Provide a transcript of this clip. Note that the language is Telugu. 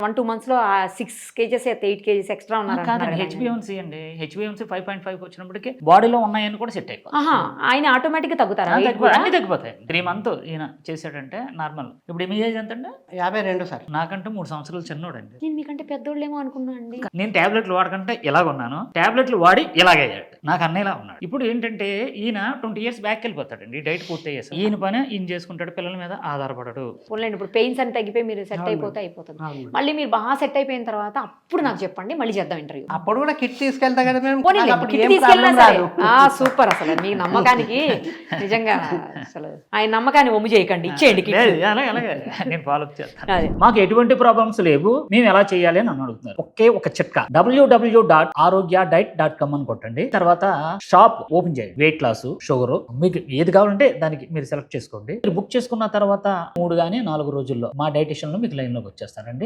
1-2 మంత్స్‌లో 6 కేజెస్ 8 కేజెస్ ఎక్స్ట్రా కాదండి, ఉన్నారంటున్నారు కదండీ. హెచ్బిఎన్సీ అండి. హెచ్బిఎన్సీ 5.5 వచ్చినప్పటికి బాడీలో ఉన్నాయని కూడా సెట్ అయిపోతుంది. ఆహా! ఆయన ఆటోమేటిక్‌గా తగ్గుతారా వెయిట్ కూడా? అన్ని తగ్గిపోతాయి. 3 మంత్ ఈయన చేశాడంటే నార్మల్. ఇప్పుడు మీ ఏజ్ ఎంత అండి? 52 సార్. నాకంటే 3 సంవత్సరాలు చిన్నోడండి. నేను మీకంటే పెద్దోళ్ళేమో అనుకున్నా అండి. నేను టాబ్లెట్లు వాడకంటే ఇలాగ ఉన్నాను, టాబ్లెట్లు వాడి ఇలాగయ్యాడు. నాకు అన్నయ్యలా ఉన్నాడు. ఇప్పుడు ఏంటంటే ఈయన 20 ఇయర్స్ బ్యాక్ వెళ్ళిపోతాడండి. డైట్ పూర్తి చేసి ఈయన పని ఈయన చేసుకుంటాడు, పిల్లల మీద ఆధారపడడు. పోన్లేండి, ఇప్పుడు పెయిన్స్ అని తగ్గిపోయి మీరు సెట్ అయిపోతే అయిపోతుంది. అవును. మళ్ళీ మీరు బాగా సెట్ అయిపోయిన తర్వాత అప్పుడు నాకు చెప్పండి, మళ్ళీ చేద్దాం ఇంటర్వ్యూ. అప్పుడు కూడా కిట్ తీసుకెళ్తా కదా మేము. పోనీలే, నాకు అప్పుడు కిట్ ఏం తీసుకెళ్ళినా ప్రాబ్లం సరే. రాదు. సూపర్. అసలు మీ నమ్మకానికి నిజంగా అసలు ఆయన నమ్మకాన్ని ఒమ్ము చేయకండి, ఇచ్చేయండి కిట్. లేదు, అలాగే నేను ఫాలో అప్ చేస్తాను. అదే. మాకు ఎటువంటి ప్రాబ్లమ్స్ లేవు, మేము ఎలా చేయాలి అని అడుగుతున్నారు. ఒకే ఒక చిట్కా, www.arogyadiet.com అని కొట్టండి. తర్వాత షాప్ ఓపెన్ చేయండి. వెయిట్ లాస్, షుగర్, మీకు ఏది కావాలంటే దానికి మీరు సెలెక్ట్ చేసుకోండి. మీరు బుక్ చేసుకున్న తర్వాత 3 గానీ 4 రోజుల్లో మా డైటిషియన్ లో మీకు లైన్ లోకి వచ్చేస్తారండి.